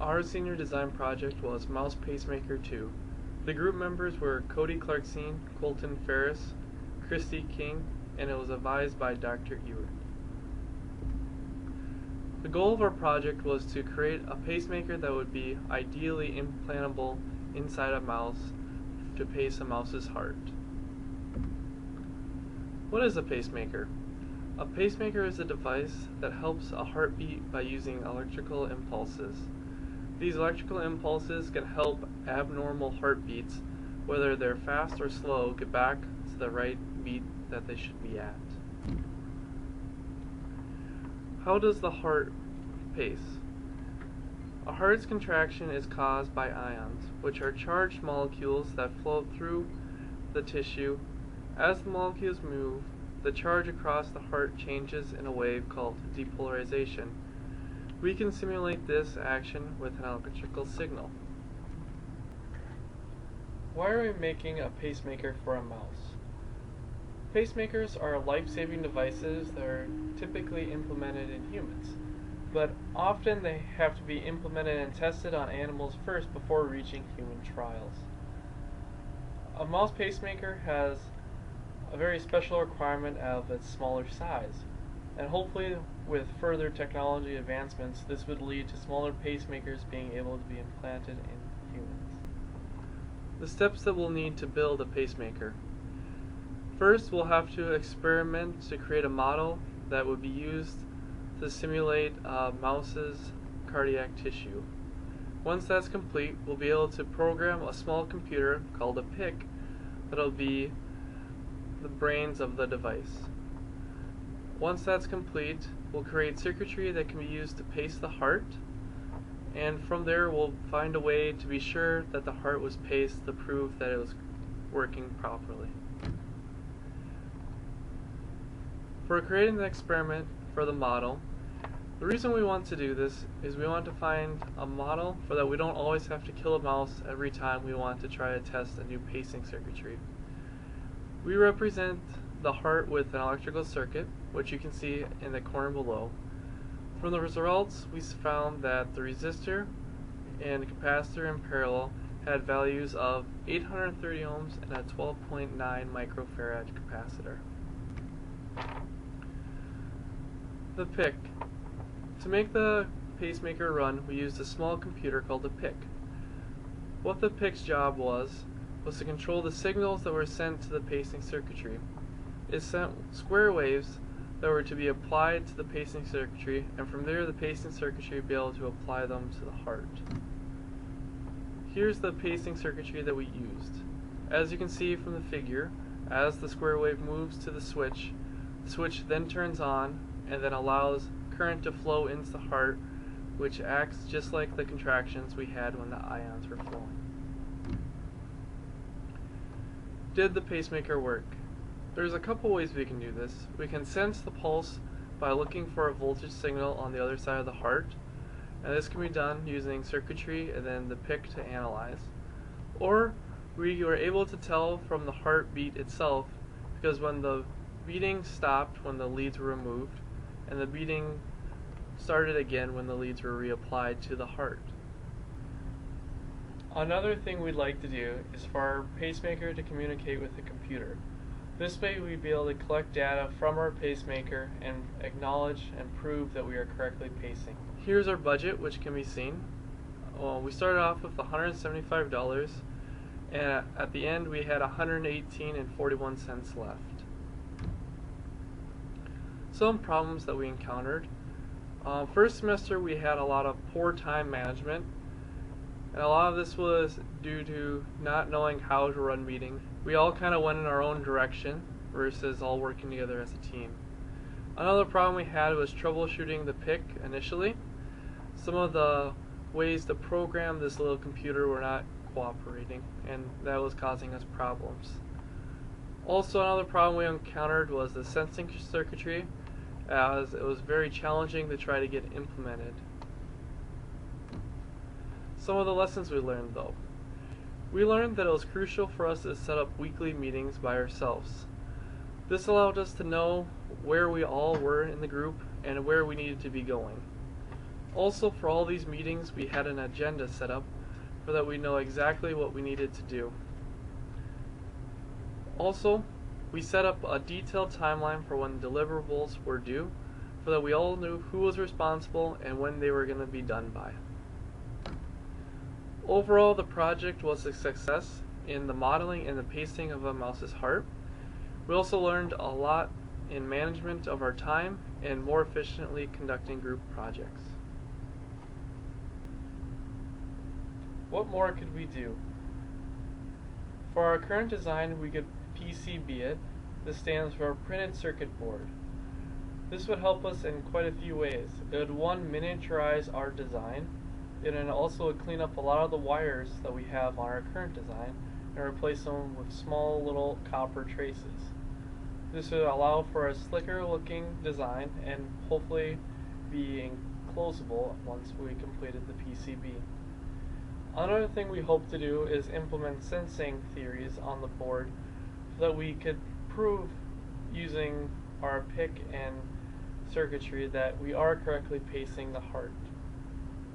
Our senior design project was Mouse Pacemaker 2. The group members were Cody Clarkson, Colton Ferris, Christy King, and it was advised by Dr. Ewert. The goal of our project was to create a pacemaker that would be ideally implantable inside a mouse to pace a mouse's heart. What is a pacemaker? A pacemaker is a device that helps a heartbeat by using electrical impulses. These electrical impulses can help abnormal heartbeats, whether they're fast or slow, get back to the right beat that they should be at. How does the heart pace? A heart's contraction is caused by ions, which are charged molecules that flow through the tissue. As the molecules move, the charge across the heart changes in a wave called depolarization. We can simulate this action with an electrical signal. Why are we making a pacemaker for a mouse? Pacemakers are life-saving devices that are typically implemented in humans, but often they have to be implemented and tested on animals first before reaching human trials. A mouse pacemaker has a very special requirement of its smaller size, and hopefully with further technology advancements this would lead to smaller pacemakers being able to be implanted in humans. The steps that we'll need to build a pacemaker. First, we'll have to experiment to create a model that would be used to simulate a mouse's cardiac tissue. Once that's complete, we'll be able to program a small computer called a PIC that'll be the brains of the device. Once that's complete, we'll create circuitry that can be used to pace the heart, and from there we'll find a way to be sure that the heart was paced to prove that it was working properly. For creating the experiment for the model, the reason we want to do this is we want to find a model so that we don't always have to kill a mouse every time we want to try to test a new pacing circuitry. We represent the heart with an electrical circuit, which you can see in the corner below. From the results, we found that the resistor and capacitor in parallel had values of 830 ohms and a 12.9 microfarad capacitor. The PIC. To make the pacemaker run, we used a small computer called a PIC. What the PIC's job was to control the signals that were sent to the pacing circuitry. It sent square waves that were to be applied to the pacing circuitry, and from there the pacing circuitry would be able to apply them to the heart. Here's the pacing circuitry that we used. As you can see from the figure, as the square wave moves to the switch then turns on and then allows current to flow into the heart, which acts just like the contractions we had when the ions were flowing. Did the pacemaker work? There's a couple ways we can do this. We can sense the pulse by looking for a voltage signal on the other side of the heart, and this can be done using circuitry and then the PIC to analyze. Or we were able to tell from the heartbeat itself, because when the beating stopped when the leads were removed, and the beating started again when the leads were reapplied to the heart. Another thing we'd like to do is for our pacemaker to communicate with the computer. This way we'd be able to collect data from our pacemaker and acknowledge and prove that we are correctly pacing. Here's our budget, which can be seen. We started off with $175, and at the end we had $118.41 left. Some problems that we encountered. First semester we had a lot of poor time management, and a lot of this was due to not knowing how to run meetings. We all kind of went in our own direction versus all working together as a team. Another problem we had was troubleshooting the PIC initially. Some of the ways to program this little computer were not cooperating, and that was causing us problems. Also, another problem we encountered was the sensing circuitry, as it was very challenging to try to get implemented. Some of the lessons we learned though. We learned that it was crucial for us to set up weekly meetings by ourselves. This allowed us to know where we all were in the group and where we needed to be going. Also, for all these meetings, we had an agenda set up so that we know exactly what we needed to do. Also, we set up a detailed timeline for when deliverables were due so that we all knew who was responsible and when they were going to be done by. Overall, the project was a success in the modeling and the pacing of a mouse's heart. We also learned a lot in management of our time and more efficiently conducting group projects. What more could we do? For our current design, we could PCB it. This stands for Printed Circuit Board. This would help us in quite a few ways. It would, one, miniaturize our design. It would also clean up a lot of the wires that we have on our current design and replace them with small little copper traces. This would allow for a slicker looking design and hopefully be enclosable once we completed the PCB. Another thing we hope to do is implement sensing theories on the board so that we could prove using our PIC and circuitry that we are correctly pacing the heart.